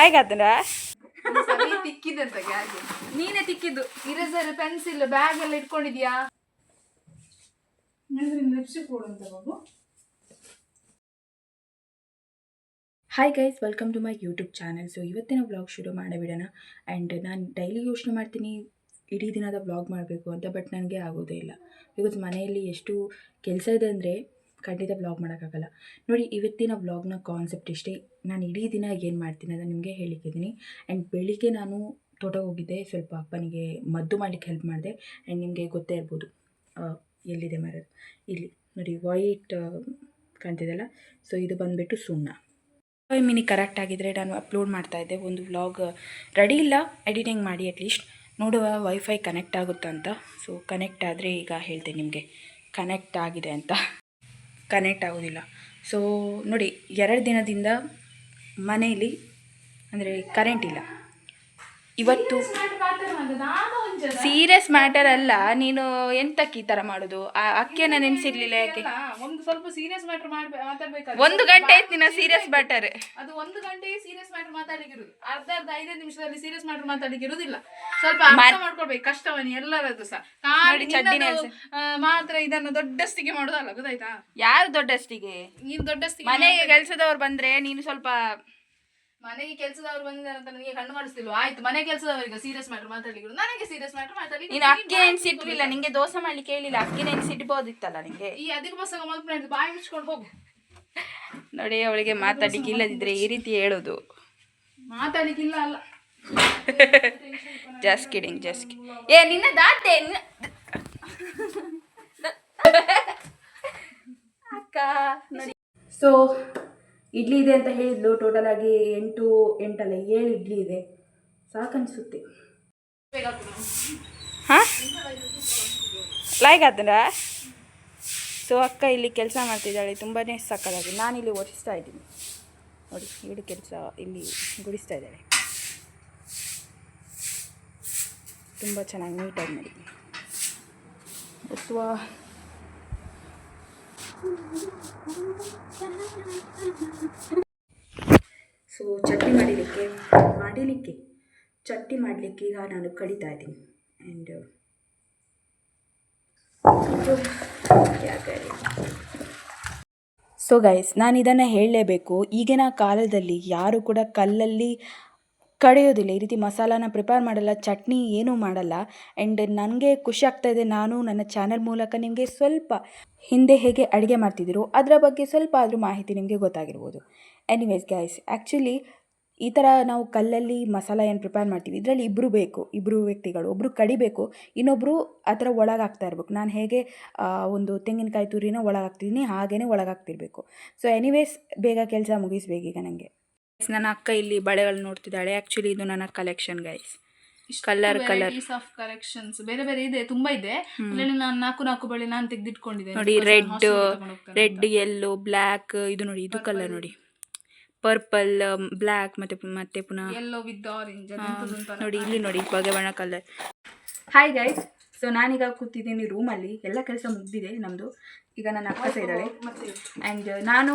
Like ಆತನ ತಿಕ್ಕಿದಂತ ಗ್ಯಾಗೆ ನೀನೇ ತಿಕ್ಕಿದ್ದು. Eraser pencil bag ಎಲ್ಲ ಇಟ್ಕೊಂಡಿದ್ಯಾ? ಲಿಪ್ಸ್ಟಿಕ್ ಕೊಡುವಂತ ಬಾಬು. Hi guys, welcome to my YouTube channel. So ಇವತ್ತಿನ ವ್ಲಾಗ್ ಶುರು ಮಾಡಿಬಿಡೋಣ. ಆ್ಯಂಡ್ ನಾನು ಡೈಲಿ ಯೋಚನೆ ಮಾಡ್ತೀನಿ ಇಡೀ ದಿನದ ವ್ಲಾಗ್ ಮಾಡಬೇಕು ಅಂತ, ಬಟ್ ನನಗೆ ಆಗೋದೇ ಇಲ್ಲ. ಬಿಕಾಸ್ ಮನೆಯಲ್ಲಿ ಎಷ್ಟು ಕೆಲಸ ಇದೆ ಅಂದರೆ ಖಂಡಿತ ವ್ಲಾಗ್ ಮಾಡೋಕ್ಕಾಗಲ್ಲ. ನೋಡಿ, ಇವತ್ತಿನ ವ್ಲಾಗ್ನ ಕಾನ್ಸೆಪ್ಟ್ ಇಷ್ಟೇ. ನಾನು ಇಡೀ ದಿನ ಏನು ಮಾಡ್ತೀನಿ ಅಂತ ನಿಮಗೆ ಹೇಳಿದ್ದೀನಿ. ಆ್ಯಂಡ್ ಬೆಳಿಗ್ಗೆ ನಾನು ತೋಟಕ್ಕೆ ಹೋಗಿದ್ದೆ, ಸ್ವಲ್ಪ ಅಪ್ಪನಿಗೆ ಮದ್ದು ಮಾಡಲಿಕ್ಕೆ ಹೆಲ್ಪ್ ಮಾಡಿದೆ. ಆ್ಯಂಡ್ ನಿಮಗೆ ಗೊತ್ತೇ ಇರ್ಬೋದು ಎಲ್ಲಿದೆ ಮರದು, ಇಲ್ಲಿ ನೋಡಿ ವೈಟ್ ಕಾಣ್ತಿದೆಯಲ್ಲ. ಸೊ ಇದು ಬಂದುಬಿಟ್ಟು ಸುಣ್ಣ. 5 ಮಿನಿಟ್ ಕರೆಕ್ಟ್ ಆಗಿದ್ದರೆ ನಾನು ಅಪ್ಲೋಡ್ ಮಾಡ್ತಾಯಿದ್ದೆ ಒಂದು ವ್ಲಾಗ್. ರೆಡಿ ಇಲ್ಲ, ಎಡಿಟಿಂಗ್ ಮಾಡಿ ಅಟ್ಲೀಸ್ಟ್ ನೋಡುವ ವೈಫೈ ಕನೆಕ್ಟ್ ಆಗುತ್ತಾ ಅಂತ. ಸೊ ಕನೆಕ್ಟ್ ಆದರೆ ಈಗ ಹೇಳ್ತೇನೆ ನಿಮಗೆ ಕನೆಕ್ಟ್ ಆಗಿದೆ ಅಂತ. ಕನೆಕ್ಟ್ ಆಗೋದಿಲ್ಲ. ಸೊ ನೋಡಿ, 2 ದಿನದಿಂದ ಮನೆಯಲ್ಲಿ ಅಂದರೆ ಕರೆಂಟ್ ಇಲ್ಲ. ಇವತ್ತು ಸೀರಿಯಸ್ ಮ್ಯಾಟರ್ ಅಲ್ಲ, ನೀನು ಎಂತಕ್ಕೆ ಈ ಥರ ಮಾಡೋದು? ಆ ಅಕ್ಕಿಯನ್ನು ನೆನೆಸಿರ್ಲಿಲ್ಲ ಯಾಕೆ? ಒಂದು ಸ್ವಲ್ಪ ಸೀರಿಯಸ್ ಮ್ಯಾಟರ್ ಮಾತಾಡ್ಬೇಕು. 1 ಗಂಟೆ ಆಯ್ತು ನಿನ್ನ ಸೀರಿಯಸ್ ಮ್ಯಾಟರ್. ಅದು 1 ಗಂಟೆ ಸೀರಿಯಸ್ ಮ್ಯಾಟರ್ ಮಾತಾಡಿಗಿರುದು, ಅರ್ಧ 5 ನಿಮಿಷದಲ್ಲಿ ಸೀರಿಯಸ್ ಮ್ಯಾಟರ್ ಮಾತಾಡಿಗಿರುದಿಲ್ಲ. ಸ್ವಲ್ಪ ಅರ್ಥ ಮಾಡ್ಕೊಳ್ಬೇಕು ಕಷ್ಟವನ್ನ ಎಲ್ಲರದ್ದು ಸಹ. ಮಾತ್ರ ಇದನ್ನು ದೊಡ್ಡಸ್ತಿಗೆ ಮಾಡೋದಲ್ಲ, ಗೊತ್ತಾಯ್ತಾ? ಯಾರು ದೊಡ್ಡಸ್ತಿಗೆ? ನೀನು ದೊಡ್ಡಸ್ತಿಗೆ. ಮನೆಗೆ ಕೆಲಸದವ್ರು ಬಂದ್ರೆ ನೀನು ಸ್ವಲ್ಪ ಮನೆಗೆ ಕೆಲಸದವ್ರು ಬಂದಿದ್ದಾರೆ ಅಂತ ನನಗೆ ಕಣ್ಣು ಮಾಡಿಸ್ತಿಲ್ವ? ಆಯ್ತು, ಮನೆ ಕೆಲಸದವರಿಗೆ ಸೀರಿಯಸ್ ಮ್ಯಾಟರ್ ಮಾತಾಡ್ಲಿಕ್ಕೆ, ನನಗೆ ಸೀರಿಯಸ್ ಮ್ಯಾಟರ್ ಮಾತಾಡಿ. ನೀನು ಅಕ್ಕಿ ನೆನ್ಸಿಟ್ಲಿಲ್ಲ, ನಿಂಗೆ ದೋಸೆ ಮಾಡ್ಲಿಕ್ಕೆ ಹೇಳಿಲ್ಲ, ಅಕ್ಕಿ ನೆನ್ಸಿಟ್ಬೋದಿತ್ತಲ್ಲ ನಿಂಗೆ. ಈ ಅದಕ್ಕೆ ಬಸ್ಸಾಗ ಮಲ್ಕೊಂಡು ಬಾಯಿ ಮುಚ್ಕೊಂಡು ಹೋಗು. ನೋಡಿ, ಅವಳಿಗೆ ಮಾತಾಡ್ಲಿಕ್ಕೆ ಇಲ್ಲದಿದ್ರೆ ಈ ರೀತಿ ಹೇಳೋದು. ಮಾತಾಡ್ಲಿಕ್ಕಿಲ್ಲ ಅಲ್ಲ, ಜಸ್ಟ್ ಕಿಡಿಂಗ್. ಏ ನಿನ್ನ ದಾಟೆ ಅಕ್ಕ. ನೋಡಿ, ಸೊ ಇಡ್ಲಿ ಇದೆ ಅಂತ ಹೇಳಿದ್ಲು. ಟೋಟಲ್ ಆಗಿ 7 ಇಡ್ಲಿ ಇದೆ. ಸಾಕನ್ಸುತ್ತೆ. ಹಾಂ, ಲೈಕ್ ಆತನ. ಸೊ ಅಕ್ಕ ಇಲ್ಲಿ ಕೆಲಸ ಮಾಡ್ತಿದ್ದಾಳೆ, ತುಂಬಾ ಸಕ್ಕತ್ತಾಗಿ. ನಾನಿಲ್ಲಿ ಒರೆಸ್ತಾ ಇದ್ದೀನಿ ನೋಡಿ, ಇಡು ಕೆಲಸ ಇಲ್ಲಿ ಗುಡಿಸ್ತಾ ಇದ್ದಾಳೆ. ತುಂಬ ಚೆನ್ನಾಗಿ ನೀಟಾಗಿ ಮಾಡಿ ಒರೆಸುವ. ಸೊ ಚಟ್ನಿ ಮಾಡಲಿಕ್ಕೆ ಈಗ ನಾನು ಕಡಿತಾ ಇದ್ದೀನಿ. ಆ್ಯಂಡ್ ಸೊ ಗೈಸ್, ನಾನು ಇದನ್ನು ಹೇಳಲೇಬೇಕು. ಈಗಿನ ಕಾಲದಲ್ಲಿ ಯಾರು ಕೂಡ ಕಲ್ಲಲ್ಲಿ ಕಡಿಯೋದಿಲ್ಲ, ಈ ರೀತಿ ಮಸಾಲಾನ ಪ್ರಿಪೇರ್ ಮಾಡಲ್ಲ, ಚಟ್ನಿ ಏನೂ ಮಾಡಲ್ಲ. ಆ್ಯಂಡ್ ನನಗೆ ಖುಷಿ ಆಗ್ತಾಯಿದೆ, ನಾನು ನನ್ನ ಚಾನಲ್ ಮೂಲಕ ನಿಮಗೆ ಸ್ವಲ್ಪ ಹಿಂದೆ ಹೇಗೆ ಅಡುಗೆ ಮಾಡ್ತಿದ್ದೀರೋ ಅದರ ಬಗ್ಗೆ ಸ್ವಲ್ಪ ಆದರೂ ಮಾಹಿತಿ ನಿಮಗೆ ಗೊತ್ತಾಗಿರ್ಬೋದು. ಎನಿವೇಸ್ ಗೈಸ್, ಆ್ಯಕ್ಚುಲಿ ಈ ಥರ ನಾವು ಕಲ್ಲಲ್ಲಿ ಮಸಾಲ ಏನು ಪ್ರಿಪೇರ್ ಮಾಡ್ತೀವಿ, ಇದರಲ್ಲಿ ಇಬ್ಬರು ವ್ಯಕ್ತಿಗಳು, ಒಬ್ಬರು ಕಡಿಬೇಕು, ಇನ್ನೊಬ್ಬರು ಆ ಥರ ಒಳಗಾಗ್ತಾ ಇರಬೇಕು. ನಾನು ಹೇಗೆ ಒಂದು ತೆಂಗಿನಕಾಯಿ ತುರಿನ ಒಳಗಾಗ್ತಿದ್ದೀನಿ ಹಾಗೇ ಒಳಗಾಗ್ತಿರ್ಬೇಕು. ಸೊ ಎನಿವೇಸ್, ಬೇಗ ಕೆಲಸ ಮುಗಿಸ್ಬೇಕು ಈಗ ನನಗೆ. ನನ್ನ ಅಕ್ಕ ಇಲ್ಲಿ ಬಳೆಗಳು ನೋಡ್ತಿದ್ದಾಳೆ. ಆ್ಯಕ್ಚುಲಿ ಇದು ನನ್ನ collection guys. Colour of collections ಬೇರೆ ಬೇರೆ ಇದೆ, ತುಂಬಾ ಇದೆ. ನಾನು 4 ಬಳೆ ನಾನು ತೆಗೆದಿಟ್ಕೊಂಡಿದ್ದೆ ನೋಡಿ. ರೆಡ್ ಯೆಲ್ಲೋ ಬ್ಲ್ಯಾಕ್, ಇದು ನೋಡಿ, ಇದು ಕಲರ್ ನೋಡಿ, ಪರ್ಪಲ್ ಬ್ಲ್ಯಾಕ್, ಮತ್ತೆ ಪುನಃ ಯೆಲ್ಲೋ ವಿತ್ ಆರೆಂಜ್ ನೋಡಿ. ಇಲ್ಲಿ ನೋಡಿ ಬಣ್ಣ ಕಲರ್. ಹಾಯ್ ಗೈಸ್, ಸೊ ನಾನೀಗ ಕೂತಿದ್ದೀನಿ ರೂಮಲ್ಲಿ, ಎಲ್ಲ ಕೆಲಸ ಮುಗ್ದಿದೆ ನಮ್ಮದು. ಈಗ ನನ್ನ ಅಕ್ಕ ಇದ್ದಾಳೆ. ಆ್ಯಂಡ್ ನಾನು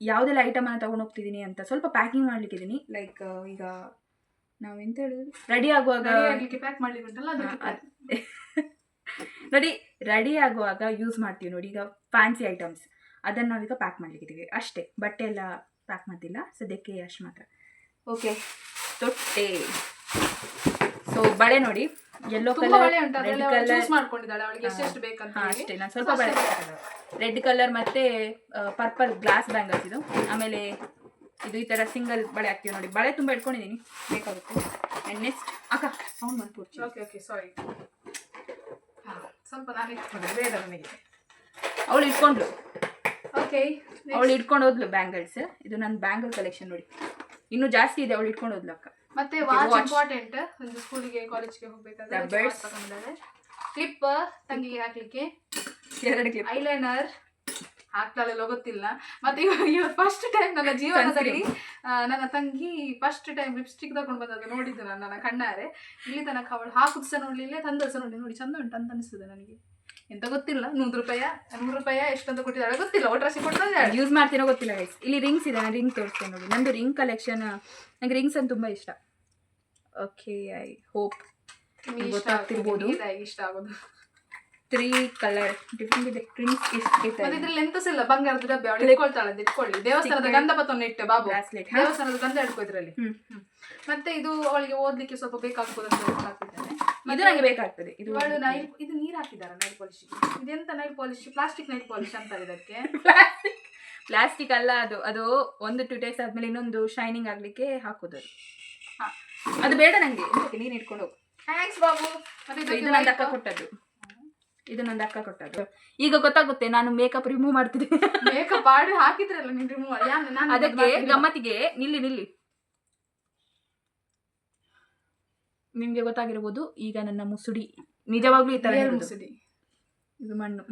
ಯಾವುದೆಲ್ಲ ಐಟಮನ್ನು ತೊಗೊಂಡು ಹೋಗ್ತಿದ್ದೀನಿ ಅಂತ ಸ್ವಲ್ಪ ಪ್ಯಾಕಿಂಗ್ ಮಾಡ್ಲಿಕ್ಕಿದ್ದೀನಿ. ಲೈಕ್ ಈಗ ನಾವೆಂತ ಹೇಳೋದು, ರೆಡಿ ಆಗುವಾಗ ಪ್ಯಾಕ್ ಮಾಡ್ಲಿಕ್ಕೆ ಉಂಟಲ್ಲ ನೋಡಿ, ರೆಡಿ ಆಗುವಾಗ ಯೂಸ್ ಮಾಡ್ತೀವಿ ನೋಡಿ. ಈಗ ಫ್ಯಾನ್ಸಿ ಐಟಮ್ಸ್ ಅದನ್ನು ನಾವೀಗ ಪ್ಯಾಕ್ ಮಾಡ್ಲಿಕ್ಕಿದ್ದೀವಿ ಅಷ್ಟೇ. ಬಟ್ಟೆ ಎಲ್ಲ ಪ್ಯಾಕ್ ಮಾಡ್ತಿಲ್ಲ ಸದ್ಯಕ್ಕೆ, ಅಷ್ಟು ಮಾತ್ರ. ಓಕೆ, ತೊಟ್ಟೆ. ಸೊ ಬಳೆ ನೋಡಿ, ಯೆಲ್ಲೋ ಕಲರ್, ರೆಡ್ ಕಲರ್ ಅಷ್ಟೇ. ನಾನು ಸ್ವಲ್ಪ ಬಳೆ, ರೆಡ್ ಕಲರ್ ಮತ್ತೆ ಪರ್ಪಲ್ ಗ್ಲಾಸ್ ಬ್ಯಾಂಗಲ್ಸ್ ಇದು. ಆಮೇಲೆ ಇದು ಈ ಥರ ಸಿಂಗಲ್ ಬಳೆ ಹಾಕ್ತೀವಿ ನೋಡಿ. ಬಳೆ ತುಂಬ ಇಟ್ಕೊಂಡಿದ್ದೀನಿ, ಬೇಕಾಗುತ್ತೆ. ಆ್ಯಂಡ್ ನೆಕ್ಸ್ಟ್ ಅಕ್ಕ ಸೌಂಡ್ ಮಾಡ್ಕೊಡ್ತೀನಿ. ಓಕೆ ಸಾರಿ, ಸ್ವಲ್ಪ ನಾನು ಇಟ್ಕೊಂಡೆ ಬೇಡ ನನಗೆ. ಅವಳು ಇಟ್ಕೊಂಡ್ಲು. ಓಕೆ, ಅವಳು ಇಟ್ಕೊಂಡು ಹೋದ್ಲು ಬ್ಯಾಂಗಲ್ಸ್. ಇದು ನನ್ನ ಬ್ಯಾಂಗಲ್ ಕಲೆಕ್ಷನ್ ನೋಡಿ, ಇನ್ನೂ ಜಾಸ್ತಿ ಇದೆ. ಅವಳು ಇಟ್ಕೊಂಡು ಹೋದ್ಲು ಅಕ್ಕ. ಮತ್ತೆ ವಾಚ್ ಇಂಪಾರ್ಟೆಂಟ್, ಒಂದು ಸ್ಕೂಲಿಗೆ ಕಾಲೇಜ್ಗೆ ಹೋಗ್ಬೇಕಾದ್ರೆ. ಕ್ಲಿಪ್ ತಂಗಿಗೆ ಹಾಕ್ಲಿಕ್ಕೆ, 2 ಕ್ಲಿಪ್, ಐಲೈನರ್ ಹಾಕ್ತಾಳೆಲ್ಲ ಗೊತ್ತಿಲ್ಲ. ಮತ್ತೆ ಇವತ್ತು ಫಸ್ಟ್ ಟೈಮ್ ನನ್ನ ಜೀವನದಲ್ಲಿ ನನ್ನ ತಂಗಿ ಫಸ್ಟ್ ಟೈಮ್ ಲಿಪ್ಸ್ಟಿಕ್ ತಗೊಂಡು ಬಂದದ್ದು ನೋಡಿದ್ದು ನಾನು ನನ್ನ ಕಣ್ಣಾರೆ. ಇಲ್ಲಿ ತನಕ ಅವಳು ಹಾಕುದು ಸಹ ನೋಡ್ಲಿಲ್ಲ, ತಂದ ಸಹ ನೋಡಿ. ಚಂದ ಉಂಟು ಅಂತ ಅನಿಸ್ತದೆ ನನಗೆ. ಎಂತ ಗೊತ್ತಿಲ್ಲ, 100 ರೂಪಾಯಿ ಎಷ್ಟಂತ ಕೊಟ್ಟಿದ್ದಾಳೆ ಗೊತ್ತಿಲ್ಲ, ಒಟ್ರಾಸಿ ಕೊಟ್ಟಿದ್ದಾಳೆ. ಯೂಸ್ ಮಾಡ್ತೀನೋ ಗೊತ್ತಿಲ್ಲ ಗೈಸ್. ಇಲ್ಲಿ ರಿಂಗ್ಸ್ ಇದೆ, ನಾನು ರಿಂಗ್ ತೋರಿಸ್ತೇನೆ ನೋಡಿ. ನಂದು ರಿಂಗ್ ಕಲೆಕ್ಷನ್, ನನಗೆ ರಿಂಗ್ಸ್ ಅಂತ ತುಂಬ ಇಷ್ಟ. ಓಕೆ, ಐ ಹೋಪ್ ಗೊತ್ತಾಗ್ತಿರ್ಬೋದು. ಇಷ್ಟ ಆಗೋದು 3 ಕಲರ್ ಡಿಫ್ರೆಂಟ್ ಇದೆ. ರಿಂಗ್ಸ್ ಮತ್ತೆ ಇದ್ರಲ್ಲಿ ಎಂತಸ ಇಲ್ಲ, ಬಂಗಾರದ ಡಬ್ಬೆ ಅವಳು ಇಟ್ಕೊಳ್ತಾಳೆ, ಅದು ಇಟ್ಕೊಳ್ಳಿ. ದೇವಸ್ಥಾನದ ಗಂಧಪತ್ತನ್ನು ಇಟ್ಟೆ ಬಾಬು, ದೇವಸ್ಥಾನದ ಗಂಧ ಇಟ್ಕೋದ್ರಲ್ಲಿ. ಮತ್ತೆ ಇದು ಅವಳಿಗೆ ಓದ್ಲಿಕ್ಕೆ ಸ್ವಲ್ಪ ಬೇಕಾಗ್ಬೋದು ಅಂತ ಹಾಕಿದ್ದೇನೆ. ಇದು ನನಗೆ ಬೇಕಾಗ್ತದೆ. ಇದು ಇದು ನೀರು ಹಾಕಿದ್ದಾರೆ ನೈಲ್ ಪಾಲಿಶ್. ಇದೆಂತ nail polish? Plastic nail polish ಅಂತಾರೆ ಇದಕ್ಕೆ. ಪ್ಲಾಸ್ಟಿಕ್ ಅಲ್ಲ ಅದು, ಅದು 1-2 ಡೇಸ್ ಆದ್ಮೇಲೆ ಇನ್ನೊಂದು ಶೈನಿಂಗ್ ಆಗ್ಲಿಕ್ಕೆ ಹಾಕೋದು. ಅದು ಬೇಡ ನಂಗೆ, ನೀನು ಇಟ್ಕೊಂಡು ಹೋಗು. ಥ್ಯಾಂಕ್ಸ್ ಬಾಬು. ಮತ್ತೆ ಇದು ನನ್ನ ಅಕ್ಕ ಕೊಟ್ಟದ್ದು, ಇದು ನನ್ನ ಅಕ್ಕ ಕೊಟ್ಟದ್ದು. ಈಗ ಗೊತ್ತಾಗುತ್ತೆ ನಾನು ಮೇಕಪ್ ರಿಮೂವ್ ಮಾಡ್ತಿದ್ದೆ. ಮೇಕಪ್ ಮಾಡಿ ಹಾಕಿದ್ರಲ್ಲ ನೀನು ರಿಮೂವ್. ಅದಕ್ಕೆ ಗಮ್ಮತ್ತಿಗೆ ನಿಲ್ಲಿ ನಿಮ್ಗೆ ಗೊತ್ತಾಗಿರ್ಬೋದು. ಈಗ ನನ್ನ ಮುಸುಡಿ ನಿಜವಾಗ್ಲೂ ಈ ತರ ಮುಸುಡಿ, ಇದು ಮಣ್ಣು.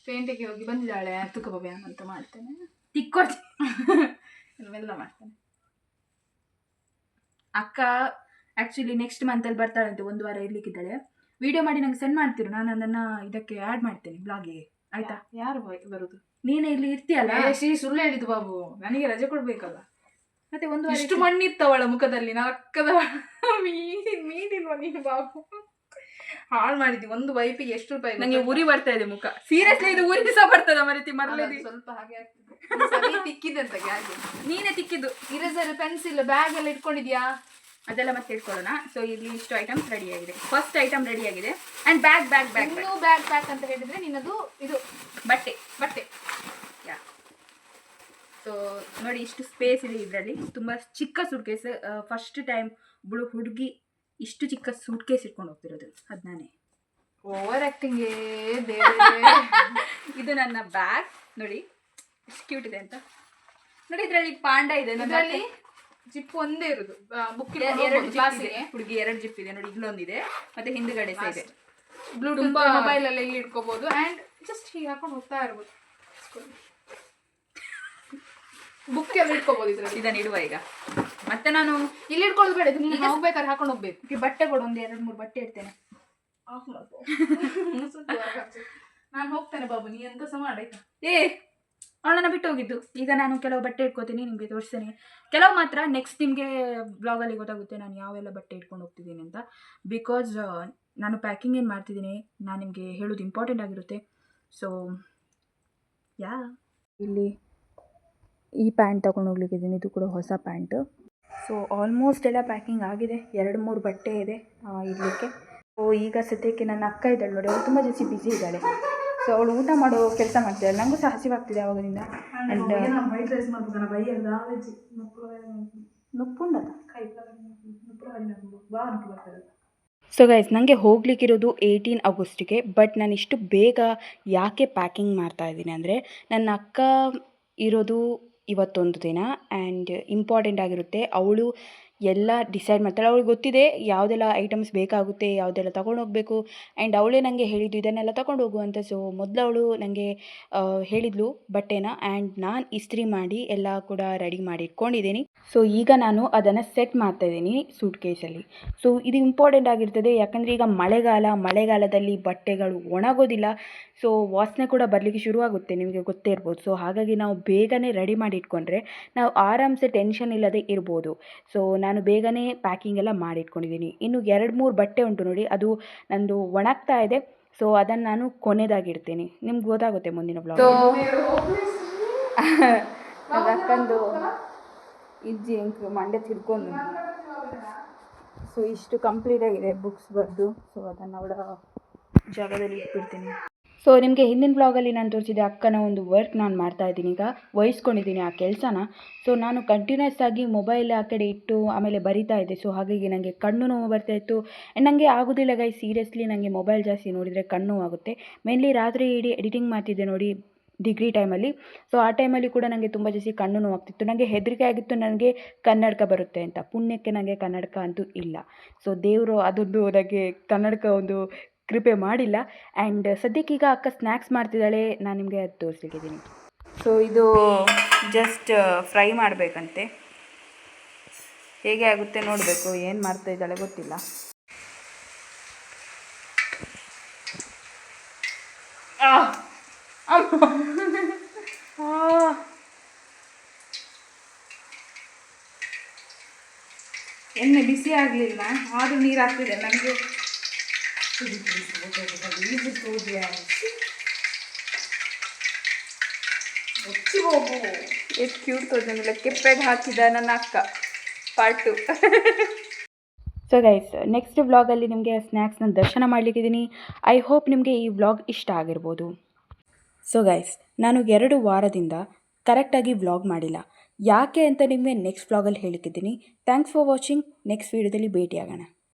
ಪೇಂಟಿಗೆ ಹೋಗಿ ಬಂದಿದ್ದಾಳೆ. ತುಕ ಬಬ್ಯಾನ್ ಅಂತ ಮಾಡ್ತೇನೆ, ತಿಕ್ಕೊಡ್ಸಿ ಎಲ್ಲ ಮಾಡ್ತೇನೆ. ಅಕ್ಕ ಆಕ್ಚುಲಿ ನೆಕ್ಸ್ಟ್ ಮಂತಲ್ಲಿ ಬರ್ತಾಳಂತೆ, 1 ವಾರ ಇರ್ಲಿಕ್ಕಿದ್ದಾಳೆ. ವಿಡಿಯೋ ಮಾಡಿ ನಂಗೆ ಸೆಂಡ್ ಮಾಡ್ತಿರು, ನಾನು ಅದನ್ನ ಇದಕ್ಕೆ ಆ್ಯಡ್ ಮಾಡ್ತೇನೆ ಬ್ಲಾಗಿಗೆ, ಆಯ್ತಾ? ಯಾರು ಬರುದು? ನೀನೇ ಇಲ್ಲಿ ಇರ್ತೀಯಲ್ಲ. ಸುಳ್ಳು ಹೇಳಿದ್ದು ಬಾಬು, ನನಗೆ ರಜೆ ಕೊಡ್ಬೇಕಲ್ಲ. ಮತ್ತೆ 1 ವಾರ ಇಷ್ಟು ಮಣ್ಣಿತ್ತವಳ ಮುಖದಲ್ಲಿ, ನಕ್ಕದ ಮೀನಿಲ್ವ ನೀನು ಬಾಬು? ಹಾಳು ಮಾಡಿದ್ವಿ. ಒಂದು ವೈಪಿಗೆ ಎಷ್ಟು ರೂಪಾಯಿ? ನಂಗೆ ಉರಿ ಬರ್ತಾ ಇದೆ ಮುಖ, ಸೀರಿಯಸ್ಲಿ. ಇದು ಉರಿ ಸಹ ಬರ್ತದ ಮರೀತಿ, ಮರಲೇದಿ ಸ್ವಲ್ಪ ಹಾಗೆ ಆಗ್ತದೆ. ತಿಕ್ಕಿದೆ ಅಂತ ಗ್ಯಾಸ್, ನೀನೇ ತಿಕ್ಕಿದ್ದು. ಇರೇಸರ್, ಪೆನ್ಸಿಲ್, ಬ್ಯಾಗ್ ಎಲ್ಲ ಇಟ್ಕೊಂಡಿದ್ಯಾ? ಅದೆಲ್ಲ ಮತ್ತೆ ಇಟ್ಕೊಳ್ಳೋಣ. ಸೊ ಇಲ್ಲಿ ಇಷ್ಟು ಐಟಮ್ಸ್ ರೆಡಿ ಆಗಿದೆ. ಫಸ್ಟ್ ಐಟಮ್ ರೆಡಿ ಆಗಿದೆ. ಅಂಡ್ ಬ್ಯಾಗ್ ಇನ್ನು ಬ್ಯಾಗ್ ಪ್ಯಾಕ್ ಅಂತ ಹೇಳಿದ್ರೆ ನಿನ್ನದು ಇದು ಬಟ್ಟೆ. ಯಾ, ಸೊ ನೋಡಿ ಇಷ್ಟು ಸ್ಪೇಸ್ ಇದೆ ಇದರಲ್ಲಿ. ತುಂಬ ಚಿಕ್ಕ ಸೂಟ್ಕೇಸ್. ಫಸ್ಟ್ ಟೈಮ್ ಹುಡುಗಿ ಇಷ್ಟು ಚಿಕ್ಕ ಸೂಟ್ಕೇಸ್ ಇಟ್ಕೊಂಡು ಹೋಗ್ತಿರೋದು, ಅದು ನಾನೇ. Over acting. ಇದು ನನ್ನ ಬ್ಯಾಗ್ ನೋಡಿ, ಎಷ್ಟು ಕ್ಯೂಟ್ ಇದೆ ಅಂತ ನೋಡಿ. ಇದರಲ್ಲಿ ಪಾಂಡ ಇದೆ, ಇದರಲ್ಲಿ ಜಿಪ್ ಒಂದೇ ಇರುದು. ಬುಕ್ ಹುಡುಗಿ 2 ಜಿಪ್ ಇದೆ ನೋಡಿ. ಇಲ್ಲೊಂದಿದೆ, ಮತ್ತೆ ಹಿಂದ್ಗಡೆ ಸಹ ಇದೆ. ಬ್ಲೂಟೂತ್ ಮೊಬೈಲ್ ಎಲ್ಲ ಇಲ್ಲಿ ಇಟ್ಕೋಬಹುದು. ಅಂಡ್ ಜಸ್ಟ್ ಹೀಗೆ ಹಾಕೊಂಡು ಹೋಗ್ತಾ ಇರ್ಬೋದು. ಬುಕ್ ಎಲ್ಲ ಇಟ್ಕೋಬಹುದು ಇದ್ರಲ್ಲಿ. ಇದನ್ನ ಇಡುವ ಈಗ. ಮತ್ತೆ ನಾನು ಇಲ್ಲಿ ಇಟ್ಕೊಳ್ಳೋದು ಬೇಡ, ನೀನು ಹೋಗ್ಬೇಕಾದ್ರೆ ಹಾಕೊಂಡು ಹೋಗ್ಬೇಕು. ಬಟ್ಟೆ ಕೊಡು, ಒಂದು 2-3 ಬಟ್ಟೆ ಇಡ್ತೇನೆ. ನಾನು ಹೋಗ್ತೇನೆ ಬಾಬು, ನೀ ಎಂತ ಸಹ ಮಾಡಾಯ್ತಾ? ಅವಳನ್ನ ಬಿಟ್ಟು ಹೋಗಿದ್ದು. ಈಗ ನಾನು ಕೆಲವು ಬಟ್ಟೆ ಇಟ್ಕೋತೀನಿ, ನಿಮಗೆ ತೋರಿಸ್ತೇನೆ. ಕೆಲವು ಮಾತ್ರ ನೆಕ್ಸ್ಟ್ ನಿಮಗೆ ಬ್ಲಾಗಲ್ಲಿ ಗೊತ್ತಾಗುತ್ತೆ ನಾನು ಯಾವೆಲ್ಲ ಬಟ್ಟೆ ಇಟ್ಕೊಂಡು ಹೋಗ್ತಿದ್ದೀನಿ ಅಂತ. ಬಿಕಾಸ್ ನಾನು ಪ್ಯಾಕಿಂಗ್ ಏನು ಮಾಡ್ತಿದ್ದೀನಿ ನಾನು ನಿಮಗೆ ಹೇಳೋದು ಇಂಪಾರ್ಟೆಂಟ್ ಆಗಿರುತ್ತೆ. ಸೊ ಇಲ್ಲಿ ಈ ಪ್ಯಾಂಟ್ ತೊಗೊಂಡು ಹೋಗ್ಲಿಕ್ಕಿದ್ದೀನಿ, ಇದು ಕೂಡ ಹೊಸ ಪ್ಯಾಂಟು. ಸೊ ಆಲ್ಮೋಸ್ಟ್ ಎಲ್ಲ ಪ್ಯಾಕಿಂಗ್ ಆಗಿದೆ. 2-3 ಬಟ್ಟೆ ಇದೆ ಇರಲಿಕ್ಕೆ. ಸೊ ಈಗ ಸದ್ಯಕ್ಕೆ ನನ್ನ ಅಕ್ಕ ಇದ್ದಾಳೆ ನೋಡಿ, ಅವಳು ತುಂಬ ಜಾಸ್ತಿ ಬ್ಯುಸಿ ಇದ್ದಾಳೆ. ಸೊ ಅವಳು ಊಟ ಮಾಡೋ ಕೆಲಸ ಮಾಡ್ತಿದ್ದಾಳೆ. ನನಗೂ ಸಹ ಹಸಿವಾಗ್ತಿದೆ ಆವಾಗದಿಂದ. ಆ್ಯಂಡ್ ವೈಟ್ ರೈಸ್ ಮಾಡ್ಬೇಕಲ್ಲ ಬೈಯಲ್ಲ ನುಪ್ಪುಂಡದ ಬಾ ಅನ್ಕೊ ಬರ್ತದೆ. ಸೊ ಗೈಸ್, ನನಗೆ ಹೋಗ್ಲಿಕ್ಕಿರೋದು 18 ಆಗಸ್ಟಿಗೆ. ಬಟ್ ನಾನು ಇಷ್ಟು ಬೇಗ ಯಾಕೆ ಪ್ಯಾಕಿಂಗ್ ಮಾಡ್ತಾ ಇದ್ದೀನಿ ಅಂದರೆ, ನನ್ನ ಅಕ್ಕ ಇರೋದು ಇವತ್ತೊಂದು ದಿನ ಆ್ಯಂಡ್ ಇಂಪಾರ್ಟೆಂಟ್ ಆಗಿರುತ್ತೆ. ಅವಳು ಎಲ್ಲ ಡಿಸೈಡ್ ಮಾಡ್ತಾಳೆ. ಅವಳಿಗೆ ಗೊತ್ತಿದೆ ಯಾವುದೆಲ್ಲ ಐಟಮ್ಸ್ ಬೇಕಾಗುತ್ತೆ, ಯಾವುದೆಲ್ಲ ತೊಗೊಂಡು ಹೋಗಬೇಕು. ಆ್ಯಂಡ್ ಅವಳೇ ನನಗೆ ಹೇಳಿದ್ದು ಇದನ್ನೆಲ್ಲ ತೊಗೊಂಡು ಹೋಗು ಅಂತ. ಸೊ ಮೊದಲು ಅವಳು ನನಗೆ ಹೇಳಿದ್ಲು ಬಟ್ಟೆನ. ಆ್ಯಂಡ್ ನಾನು ಇಸ್ತ್ರಿ ಮಾಡಿ ಎಲ್ಲ ಕೂಡ ರೆಡಿ ಮಾಡಿ ಇಟ್ಕೊಂಡಿದ್ದೀನಿ. ಸೊ ಈಗ ನಾನು ಅದನ್ನು ಸೆಟ್ ಮಾಡ್ತಾಯಿದ್ದೀನಿ ಸೂಟ್ ಕೇಸಲ್ಲಿ. ಸೊ ಇದು ಇಂಪಾರ್ಟೆಂಟ್ ಆಗಿರ್ತದೆ, ಯಾಕಂದರೆ ಈಗ ಮಳೆಗಾಲದಲ್ಲಿ ಬಟ್ಟೆಗಳು ಒಣಗೋದಿಲ್ಲ. ಸೊ ವಾಸನೆ ಕೂಡ ಬರಲಿಕ್ಕೆ ಶುರುವಾಗುತ್ತೆ, ನಿಮಗೆ ಗೊತ್ತೇ ಇರ್ಬೋದು. ಸೊ ಹಾಗಾಗಿ ನಾವು ಬೇಗನೆ ರೆಡಿ ಮಾಡಿ ಇಟ್ಕೊಂಡ್ರೆ ನಾವು ಆರಾಮ್ಸೆ ಟೆನ್ಷನ್ ಇಲ್ಲದೆ ಇರ್ಬೋದು. ಸೊ ನಾನು ಬೇಗನೆ ಪ್ಯಾಕಿಂಗ್ ಎಲ್ಲ ಮಾಡಿ ಇಟ್ಕೊಂಡಿದ್ದೀನಿ. ಇನ್ನು 2-3 ಬಟ್ಟೆ ಉಂಟು ನೋಡಿ, ಅದು ನಂದು ಒಣಗ್ತಾ ಇದೆ. ಸೊ ಅದನ್ನು ನಾನು ಕೊನೆದಾಗಿಡ್ತೀನಿ, ನಿಮ್ಗೆ ಗೊತ್ತಾಗುತ್ತೆ ಮುಂದಿನ ಬ್ಲಾಗ್. ಅಕ್ಕಂದು ಇಜ್ಜಿ ಎಂಕು ಮಂಡೆ ತಿಳ್ಕೊಂಡು. ಸೊ ಇಷ್ಟು ಕಂಪ್ಲೀಟ್ ಆಗಿದೆ ಬುಕ್ಸ್ ಬರೆದು. ಸೊ ಅದನ್ನು ಅವಳ ಜಾಗದಲ್ಲಿ ಇಟ್ಬಿಡ್ತೀನಿ. ಸೊ ನಿಮಗೆ ಹಿಂದಿನ ಬ್ಲಾಗಲ್ಲಿ ನಾನು ತೋರಿಸಿದೆ ಅಕ್ಕನ ಒಂದು ವರ್ಕ್ ನಾನು ಮಾಡ್ತಾಯಿದ್ದೀನಿ. ಈಗ ವಹಿಸ್ಕೊಂಡಿದ್ದೀನಿ ಆ ಕೆಲಸನ. ಸೊ ನಾನು ಕಂಟಿನ್ಯೂಸ್ ಆಗಿ ಮೊಬೈಲ್ ಆ ಕಡೆ ಇಟ್ಟು ಆಮೇಲೆ ಬರಿತಾ ಇದ್ದೆ. ಸೊ ಹಾಗಾಗಿ ನನಗೆ ಕಣ್ಣು ನೋವು ಬರ್ತಾಯಿತ್ತು. ನನಗೆ ಆಗೋದಿಲ್ಲ ಗೈಸ್, ಸೀರಿಯಸ್ಲಿ ನನಗೆ ಮೊಬೈಲ್ ಜಾಸ್ತಿ ನೋಡಿದರೆ ಕಣ್ಣು ನೋವು ಆಗುತ್ತೆ. ಮೇನ್ಲಿ ರಾತ್ರಿ ಇಡೀ ಎಡಿಟಿಂಗ್ ಮಾಡ್ತಿದ್ದೆ ನೋಡಿ ಡಿಗ್ರಿ ಟೈಮಲ್ಲಿ. ಸೊ ಆ ಟೈಮಲ್ಲಿ ಕೂಡ ನನಗೆ ತುಂಬ ಜಾಸ್ತಿ ಕಣ್ಣು ನೋವಾಗ್ತಿತ್ತು. ನನಗೆ ಹೆದರಿಕೆ ಆಗಿತ್ತು ನನಗೆ ಕನ್ನಡಕ ಬರುತ್ತೆ ಅಂತ. ಪುಣ್ಯಕ್ಕೆ ನನಗೆ ಕನ್ನಡಕ ಅಂತೂ ಇಲ್ಲ. ಸೊ ದೇವರು ಅದೊಂದು ನನಗೆ ಕನ್ನಡಕ ಒಂದು ಕೃಪೆ ಮಾಡಿಲ್ಲ. ಆ್ಯಂಡ್ ಸದ್ಯಕ್ಕೀಗ ಅಕ್ಕ ಸ್ನ್ಯಾಕ್ಸ್ ಮಾಡ್ತಿದ್ದಾಳೆ, ನಾನು ನಿಮಗೆ ಅದು ತೋರಿಸ್ಲಿಕ್ಕಿದ್ದೀನಿ. ಸೊ ಇದು ಜಸ್ಟ್ ಫ್ರೈ ಮಾಡಬೇಕಂತೆ, ಹೇಗೆ ಆಗುತ್ತೆ ನೋಡಬೇಕು. ಏನು ಮಾಡ್ತಾ ಇದ್ದಾಳೆ ಗೊತ್ತಿಲ್ಲ. ಎಣ್ಣೆ ಬಿಸಿ ಆಗಲಿಲ್ಲ ಆದರೂ ನೀರು ಹಾಕ್ತಿದೆ ನನಗೆ. ಮುಚ್ಚಿ ಹೋಗು. ಎಷ್ಟು ಕ್ಯೂಟ್ ತೋರಿಸಿಲ್ಲ, ಕೆಪ್ಪೆಗೆ ಹಾಕಿದ ನನ್ನ ಅಕ್ಕ ಪಾರ್ಟ್ 2. ಸೊ ಗೈಸ್, ನೆಕ್ಸ್ಟ್ ವ್ಲಾಗಲ್ಲಿ ನಿಮಗೆ ಸ್ನ್ಯಾಕ್ಸ್ನ ದರ್ಶನ ಮಾಡಲಿಕ್ಕಿದ್ದೀನಿ. ಐ ಹೋಪ್ ನಿಮಗೆ ಈ ವ್ಲಾಗ್ ಇಷ್ಟ ಆಗಿರ್ಬೋದು. ಸೊ ಗೈಸ್, ನಾನು 2 ವಾರದಿಂದ ಕರೆಕ್ಟಾಗಿ ವ್ಲಾಗ್ ಮಾಡಿಲ್ಲ. ಯಾಕೆ ಅಂತ ನಿಮಗೆ ನೆಕ್ಸ್ಟ್ ವ್ಲಾಗಲ್ಲಿ ಹೇಳಿಕ್ಕಿದ್ದೀನಿ. Thanks for watching. ನೆಕ್ಸ್ಟ್ ವೀಡಿಯೋದಲ್ಲಿ ಭೇಟಿಯಾಗೋಣ.